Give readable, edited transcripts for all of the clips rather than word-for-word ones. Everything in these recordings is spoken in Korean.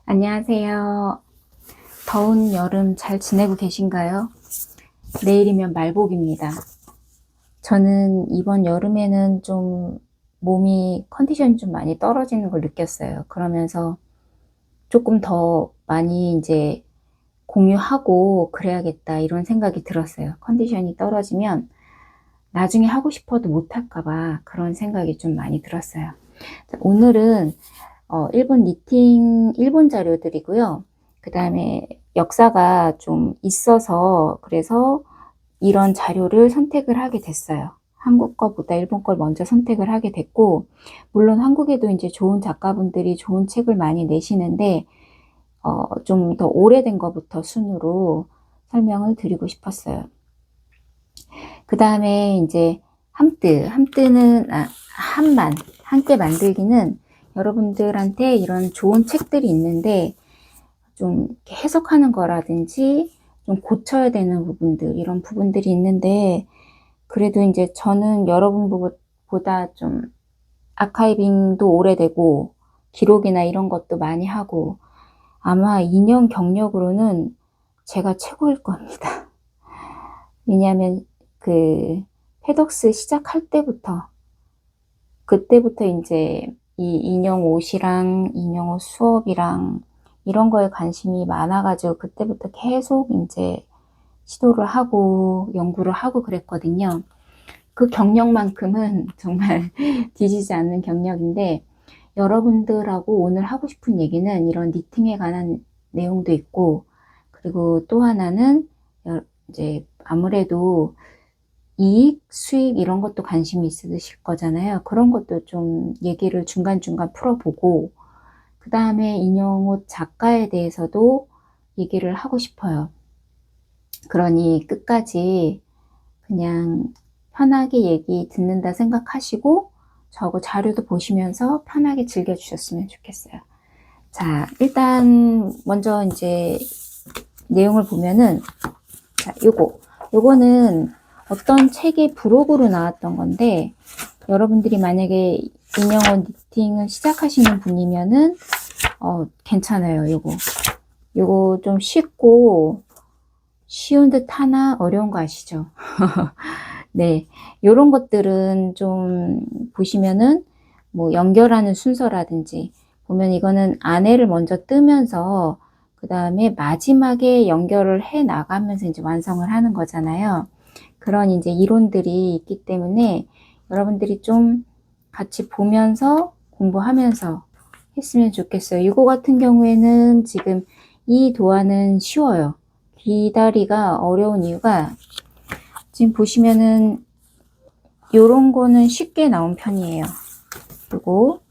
안녕하세요. 더운 여름 잘 지내고 계신가요? 내일이면 말복입니다. 저는 이번 여름에는 좀 몸이 컨디션이 좀 많이 떨어지는 걸 느꼈어요. 그러면서 조금 더 많이 이제 공유하고 그래야겠다 이런 생각이 들었어요. 컨디션이 떨어지면 나중에 하고 싶어도 못할까 봐 그런 생각이 좀 많이 들었어요. 오늘은 일본 자료들이고요. 그 다음에 역사가 좀 있어서 그래서 이런 자료를 선택을 하게 됐어요. 한국 거보다 일본 걸 먼저 선택을 하게 됐고, 물론 한국에도 이제 좋은 작가분들이 좋은 책을 많이 내시는데, 좀 더 오래된 거부터 순으로 설명을 드리고 싶었어요. 그 다음에 이제 함뜨는, 함께 만들기는 여러분들한테 이런 좋은 책들이 있는데, 좀 해석하는 거라든지 좀 고쳐야 되는 부분들, 이런 부분들이 있는데, 그래도 이제 저는 여러분보다 좀 아카이빙도 오래되고 기록이나 이런 것도 많이 하고 아마 인형 경력으로는 제가 최고일 겁니다. 왜냐하면 그 페덕스 시작할 때부터 그때부터 이제 이 인형 옷이랑 인형 옷 수업이랑 이런 거에 관심이 많아가지고 그때부터 계속 이제 시도를 하고 연구를 하고 그랬거든요. 그 경력만큼은 정말 뒤지지 않는 경력인데, 여러분들하고 오늘 하고 싶은 얘기는 이런 니팅에 관한 내용도 있고, 그리고 또 하나는 이제 아무래도 이익, 수익 이런 것도 관심이 있으실 거잖아요. 그런 것도 좀 얘기를 중간중간 풀어보고, 그 다음에 인형옷 작가에 대해서도 얘기를 하고 싶어요. 그러니 끝까지 그냥 편하게 얘기 듣는다 생각하시고 저하고 자료도 보시면서 편하게 즐겨주셨으면 좋겠어요. 자, 일단 먼저 이제 내용을 보면은, 자, 요거는 어떤 책의 부록으로 나왔던 건데, 여러분들이 만약에 인형옷 니팅을 시작하시는 분이면은 괜찮아요. 요거 좀 쉽고 쉬운 듯 하나 어려운 거 아시죠? 네, 요런 것들은 좀 보시면은 뭐 연결하는 순서라든지 보면 이거는 안에를 먼저 뜨면서 그 다음에 마지막에 연결을 해 나가면서 이제 완성을 하는 거잖아요. 그런 이제 이론들이 있기 때문에 여러분들이 좀 같이 보면서 공부하면서 했으면 좋겠어요. 이거 같은 경우에는 지금 이 도안은 쉬워요. 기다리가 어려운 이유가 지금 보시면은 요런 거는 쉽게 나온 편이에요. 그리고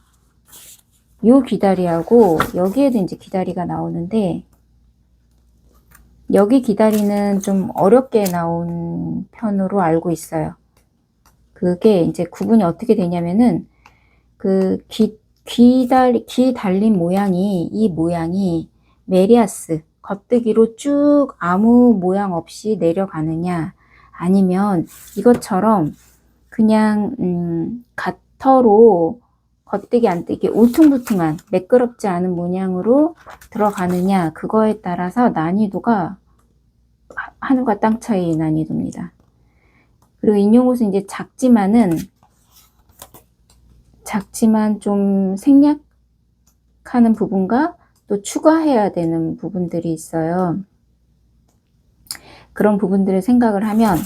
요 기다리하고 여기에도 이제 기다리가 나오는데 여기 기다리는 좀 어렵게 나온 편으로 알고 있어요. 그게 이제 구분이 어떻게 되냐면은 그 귀 달린 모양이 이 모양이 메리아스 겉뜨기로 쭉 아무 모양 없이 내려가느냐 아니면 이것처럼 그냥 가터로 겉뜨기 안뜨기 울퉁불퉁한 매끄럽지 않은 모양으로 들어가느냐 그거에 따라서 난이도가 하늘과 땅 차이의 난이도입니다. 그리고 인형옷은 이제 작지만 좀 생략하는 부분과 또 추가해야 되는 부분들이 있어요. 그런 부분들을 생각을 하면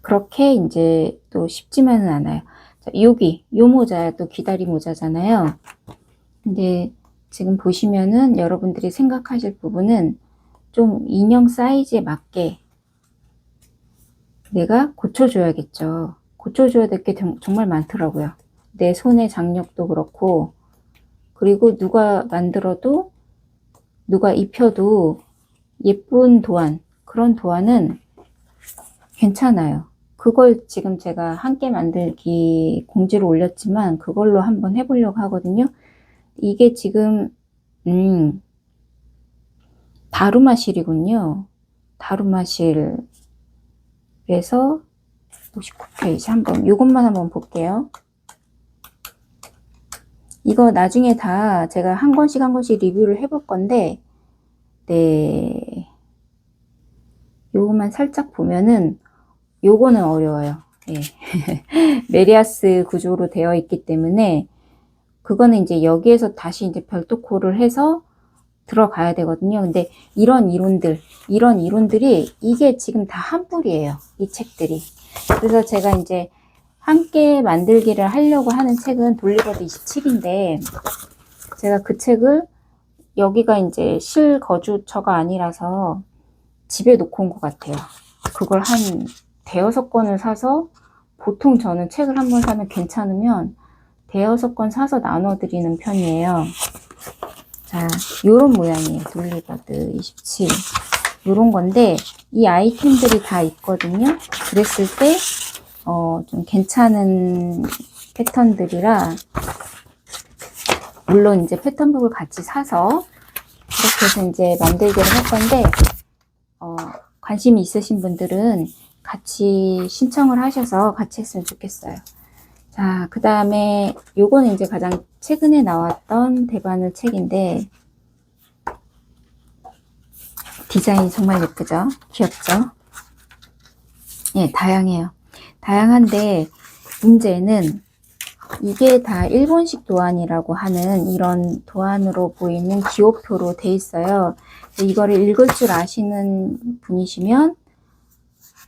그렇게 이제 또 쉽지만은 않아요. 자, 요 모자야 또 귀다리 모자잖아요. 근데 지금 보시면은 여러분들이 생각하실 부분은 좀 인형 사이즈에 맞게 내가 고쳐줘야겠죠. 고쳐줘야 될 게 정말 많더라고요. 내 손의 장력도 그렇고, 그리고 누가 만들어도, 누가 입혀도 예쁜 도안, 그런 도안은 괜찮아요. 그걸 지금 제가 함께 만들기 공지를 올렸지만 그걸로 한번 해보려고 하거든요. 이게 지금 다루마실이군요. 다루마실에서 59페이지 이것만 한번 볼게요. 이거 나중에 다 제가 한 권씩 한 권씩 리뷰를 해볼 건데, 네. 요거만 살짝 보면은, 요거는 어려워요. 예. 메리아스 구조로 되어 있기 때문에, 그거는 이제 여기에서 다시 이제 별도 코를 해서 들어가야 되거든요. 근데 이런 이론들이 이게 지금 다 한 뿌리예요. 이 책들이. 그래서 제가 이제 함께 만들기를 하려고 하는 책은 돌리버드 27인데, 제가 그 책을 여기가 이제 실거주처가 아니라서 집에 놓고 온 것 같아요. 그걸 한 대여섯 권을 사서, 보통 저는 책을 한 번 사면 괜찮으면 대여섯 권 사서 나눠드리는 편이에요. 자, 요런 모양이에요. 돌리버드 27. 요런 건데, 이 아이템들이 다 있거든요. 그랬을 때, 좀 괜찮은 패턴들이라, 물론 이제 패턴북을 같이 사서, 이렇게 해서 이제 만들기를 할 건데, 관심이 있으신 분들은 같이 신청을 하셔서 같이 했으면 좋겠어요. 자, 그 다음에 요거는 이제 가장 최근에 나왔던 대바늘 책인데, 디자인이 정말 예쁘죠? 귀엽죠? 예, 다양해요. 다양한데 문제는 이게 다 일본식 도안이라고 하는 이런 도안으로 보이는 기호표로 돼 있어요. 이거를 읽을 줄 아시는 분이시면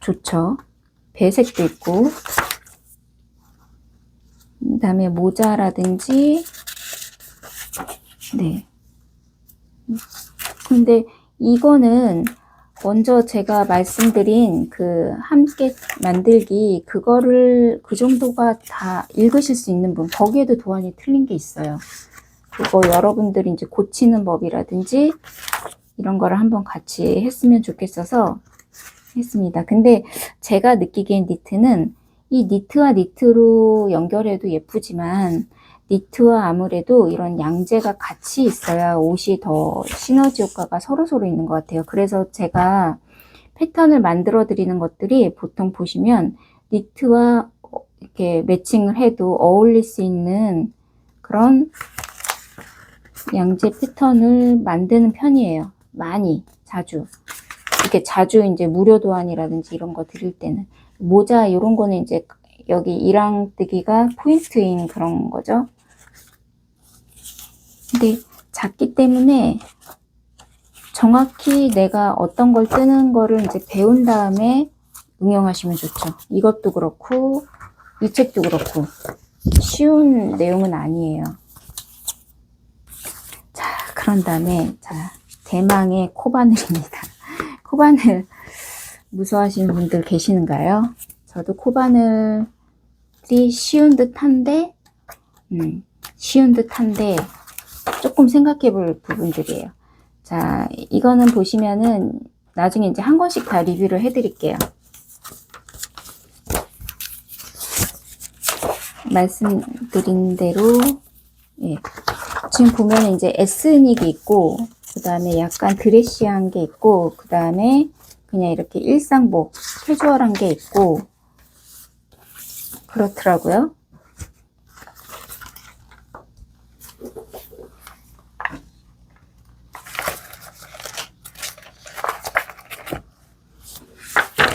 좋죠. 배색도 있고, 그 다음에 모자라든지, 네. 근데 이거는 먼저 제가 말씀드린 그 함께 만들기, 그거를 그 정도가 다 읽으실 수 있는 분, 거기에도 도안이 틀린 게 있어요. 그거 여러분들이 이제 고치는 법이라든지 이런 거를 한번 같이 했으면 좋겠어서 했습니다. 근데 제가 느끼기엔 니트는 이 니트와 니트로 연결해도 예쁘지만, 니트와 아무래도 이런 양재가 같이 있어야 옷이 더 시너지 효과가 서로서로 있는 것 같아요. 그래서 제가 패턴을 만들어 드리는 것들이 보통 보시면 니트와 이렇게 매칭을 해도 어울릴 수 있는 그런 양재 패턴을 만드는 편이에요. 많이, 자주. 이렇게 자주 이제 무료 도안이라든지 이런 거 드릴 때는. 모자 이런 거는 이제 여기 이랑뜨기가 포인트인 그런 거죠. 근데 작기 때문에 정확히 내가 어떤 걸 뜨는 거를 이제 배운 다음에 응용하시면 좋죠. 이것도 그렇고 이 책도 그렇고 쉬운 내용은 아니에요. 자, 그런 다음에 자, 대망의 코바늘입니다. 코바늘 무서워하시는 분들 계시는가요? 저도 코바늘이 쉬운 듯한데 조금 생각해 볼 부분들이에요. 자, 이거는 보시면은 나중에 이제 한 권씩 다 리뷰를 해 드릴게요. 말씀드린 대로, 예. 지금 보면 이제 에스닉이 있고, 그 다음에 약간 드레시한 게 있고, 그 다음에 그냥 이렇게 일상복, 캐주얼한 게 있고, 그렇더라고요.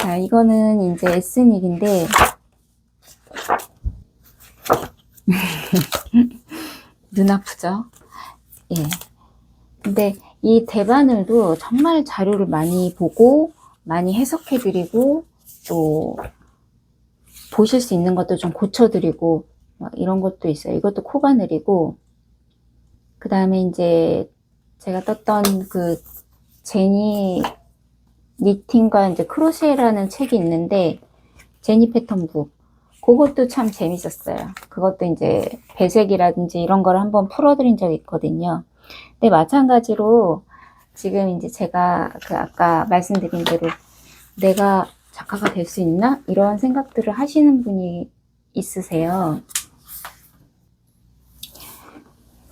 자, 이거는 이제 에스닉인데, 눈 아프죠? 예. 근데 이 대바늘도 정말 자료를 많이 보고, 많이 해석해드리고, 또, 보실 수 있는 것도 좀 고쳐드리고, 이런 것도 있어요. 이것도 코바늘이고, 그 다음에 이제 제가 떴던 그 제니 니팅과 이제 크로셰라는 책이 있는데, 제니 패턴북. 그것도 참 재밌었어요. 그것도 이제 배색이라든지 이런 걸 한번 풀어드린 적이 있거든요. 근데 마찬가지로 지금 이제 제가 그 아까 말씀드린 대로 내가 작가가 될 수 있나? 이런 생각들을 하시는 분이 있으세요.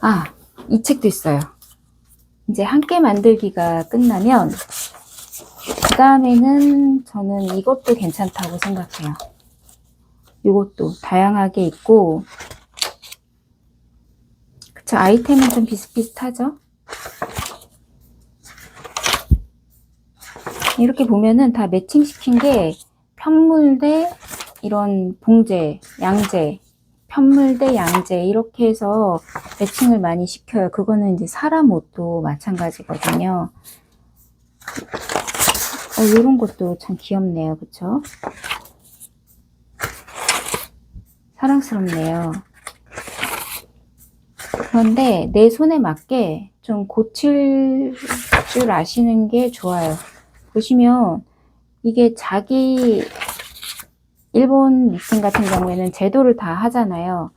아, 이 책도 있어요. 이제 함께 만들기가 끝나면 그 다음에는 저는 이것도 괜찮다고 생각해요. 이것도 다양하게 있고, 그쵸, 아이템은 좀 비슷비슷하죠. 이렇게 보면은 다 매칭시킨 게 편물 대 이런 봉제, 양재, 편물 대 양재 이렇게 해서 매칭을 많이 시켜요. 그거는 이제 사람 옷도 마찬가지거든요. 이런 것도 참 귀엽네요. 그쵸? 사랑스럽네요. 그런데 내 손에 맞게 좀 고칠 줄 아시는 게 좋아요. 보시면 이게 자기 일본 니팅 같은 경우에는 제도를 다 하잖아요.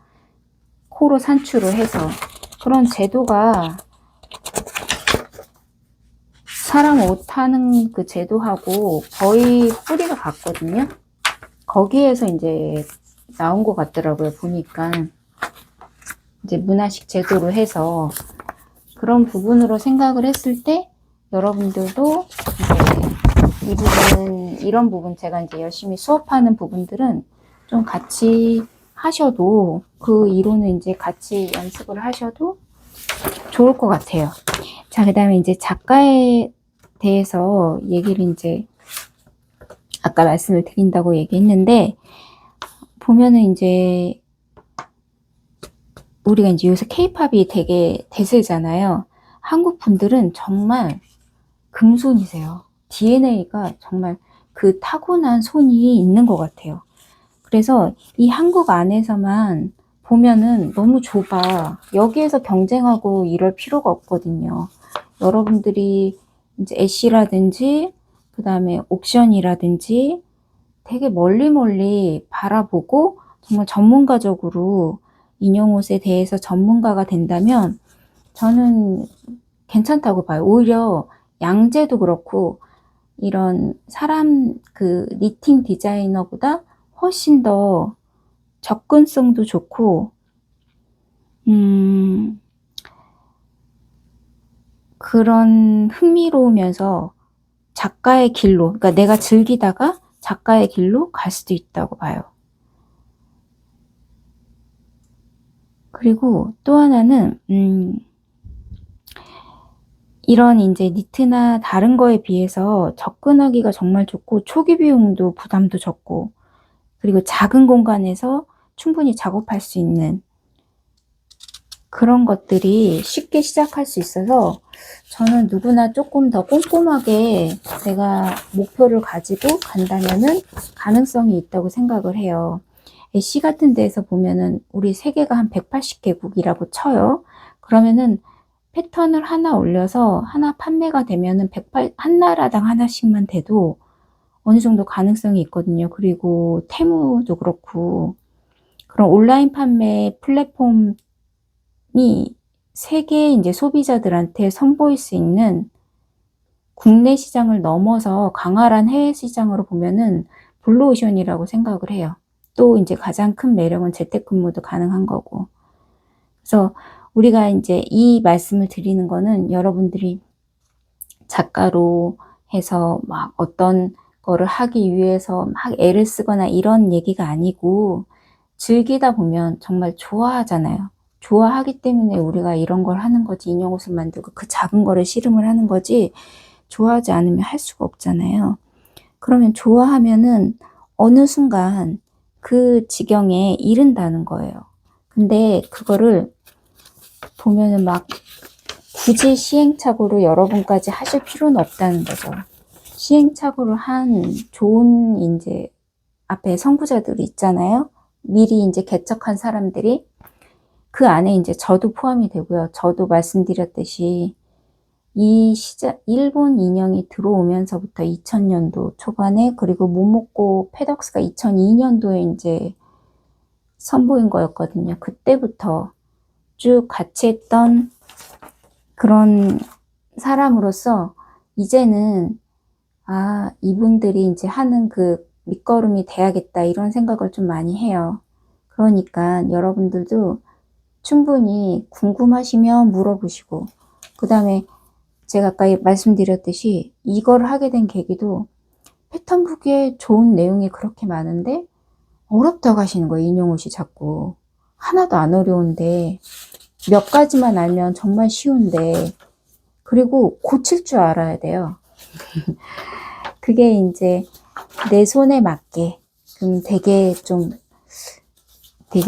코로 산출을 해서. 그런 제도가 사람 옷 하는 그 제도하고 거의 뿌리가 같거든요. 거기에서 이제 나온 것 같더라고요. 보니까 이제 문화식 제도로 해서 그런 부분으로 생각을 했을 때 여러분들도 이제 이 부분은 이런 부분 제가 이제 열심히 수업하는 부분들은 좀 같이 하셔도 그 이론은 이제 같이 연습을 하셔도 좋을 것 같아요. 자, 그 다음에 이제 작가에 대해서 얘기를 이제 아까 말씀을 드린다고 얘기했는데 보면은 이제 우리가 이제 요새 케이팝이 되게 대세잖아요. 한국 분들은 정말 금손이세요. DNA가 정말 그 타고난 손이 있는 것 같아요. 그래서 이 한국 안에서만 보면은 너무 좁아. 여기에서 경쟁하고 이럴 필요가 없거든요. 여러분들이 이제 애쉬라든지 그 다음에 옥션이라든지 되게 멀리 바라보고 정말 전문가적으로 인형옷에 대해서 전문가가 된다면 저는 괜찮다고 봐요. 오히려 양재도 그렇고 이런 사람 그 니팅 디자이너보다 훨씬 더 접근성도 좋고 그런 흥미로우면서 작가의 길로, 그러니까 내가 즐기다가 작가의 길로 갈 수도 있다고 봐요. 그리고 또 하나는 이런 이제 니트나 다른 거에 비해서 접근하기가 정말 좋고 초기 비용도 부담도 적고 그리고 작은 공간에서 충분히 작업할 수 있는 그런 것들이 쉽게 시작할 수 있어서 저는 누구나 조금 더 꼼꼼하게 내가 목표를 가지고 간다면은 가능성이 있다고 생각을 해요. 애쉬 같은 데에서 보면은 우리 세계가 한 180개국이라고 쳐요. 그러면은 패턴을 하나 올려서 하나 판매가 되면은 한 나라당 하나씩만 돼도 어느 정도 가능성이 있거든요. 그리고 테무도 그렇고 그런 온라인 판매 플랫폼이 세계 이제 소비자들한테 선보일 수 있는 국내 시장을 넘어서 강활한 해외 시장으로 보면은 블루오션이라고 생각을 해요. 또 이제 가장 큰 매력은 재택근무도 가능한 거고. 그래서 우리가 이제 이 말씀을 드리는 거는 여러분들이 작가로 해서 막 어떤 거를 하기 위해서 막 애를 쓰거나 이런 얘기가 아니고 즐기다 보면 정말 좋아하잖아요. 좋아하기 때문에 우리가 이런 걸 하는 거지. 인형옷을 만들고 그 작은 거를 씨름을 하는 거지. 좋아하지 않으면 할 수가 없잖아요. 그러면 좋아하면은 어느 순간 그 지경에 이른다는 거예요. 근데 그거를 보면은 막 굳이 시행착오로 여러분까지 하실 필요는 없다는 거죠. 시행착오를 한 좋은 이제 앞에 선구자들이 있잖아요. 미리 이제 개척한 사람들이 그 안에 이제 저도 포함이 되고요. 저도 말씀드렸듯이 이 일본 인형이 들어오면서부터 2000년도 초반에 그리고 모모코 패덕스가 2002년도에 이제 선보인 거였거든요. 그때부터 쭉 같이 했던 그런 사람으로서 이제는 이분들이 이제 하는 그 밑거름이 돼야겠다 이런 생각을 좀 많이 해요. 그러니까 여러분들도 충분히 궁금하시면 물어보시고 그 다음에 제가 아까 말씀드렸듯이 이걸 하게 된 계기도 패턴북에 좋은 내용이 그렇게 많은데 어렵다고 하시는 거예요. 인형옷이 자꾸 하나도 안 어려운데 몇 가지만 알면 정말 쉬운데, 그리고 고칠 줄 알아야 돼요. 그게 이제 내 손에 맞게, 되게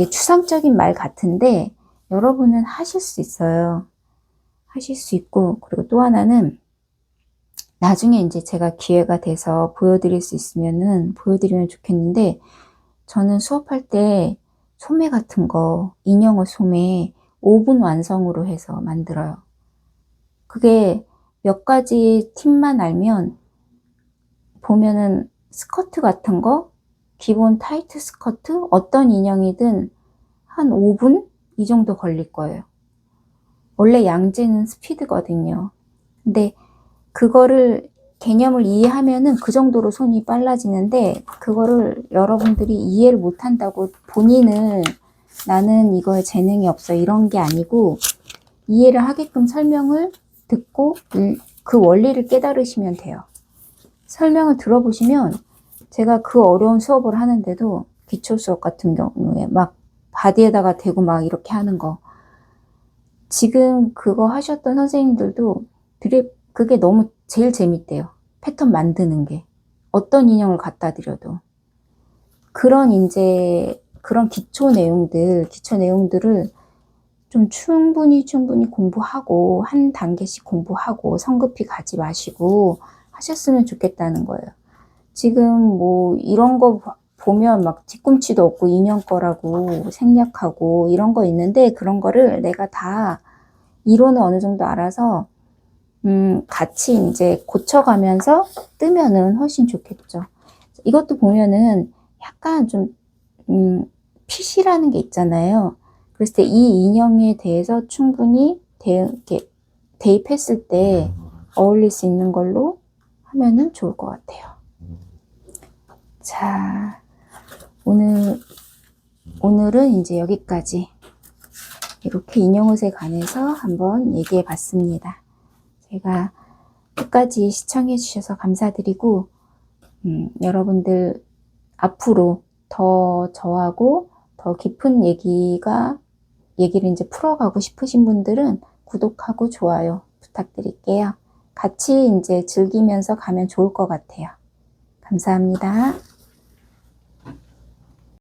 추상적인 말 같은데, 여러분은 하실 수 있어요. 하실 수 있고, 그리고 또 하나는, 나중에 이제 제가 기회가 돼서 보여드릴 수 있으면은 보여드리면 좋겠는데, 저는 수업할 때 소매 같은 거, 인형어 소매 5분 완성으로 해서 만들어요. 그게 몇 가지 팁만 알면 보면은 스커트 같은 거, 기본 타이트 스커트, 어떤 인형이든 한 5분? 이 정도 걸릴 거예요. 원래 양재는 스피드거든요. 근데 그거를 개념을 이해하면은 그 정도로 손이 빨라지는데, 그거를 여러분들이 이해를 못한다고 본인은 나는 이거에 재능이 없어 이런 게 아니고, 이해를 하게끔 설명을 듣고 그 원리를 깨달으시면 돼요. 설명을 들어보시면, 제가 그 어려운 수업을 하는데도 기초 수업 같은 경우에 막 바디에다가 대고 막 이렇게 하는 거, 지금 그거 하셨던 선생님들도 그게 너무 제일 재밌대요. 패턴 만드는 게. 어떤 인형을 갖다 드려도. 그런 기초 내용들을 좀 충분히 공부하고, 한 단계씩 공부하고, 성급히 가지 마시고 하셨으면 좋겠다는 거예요. 지금 뭐 이런 거 보면 막 뒤꿈치도 없고 인형 거라고 생략하고 이런 거 있는데, 그런 거를 내가 다 이론을 어느 정도 알아서 같이 이제 고쳐가면서 뜨면은 훨씬 좋겠죠. 이것도 보면은 약간 좀, 핏이라는 게 있잖아요. 그랬을 때 이 인형에 대해서 충분히 이렇게 대입했을 때 어울릴 수 있는 걸로 하면은 좋을 것 같아요. 자, 오늘은 이제 여기까지 이렇게 인형옷에 관해서 한번 얘기해 봤습니다. 제가 끝까지 시청해 주셔서 감사드리고, 여러분들 앞으로 더 저하고 더 깊은 얘기를 이제 풀어가고 싶으신 분들은 구독하고 좋아요 부탁드릴게요. 같이 이제 즐기면서 가면 좋을 것 같아요. 감사합니다.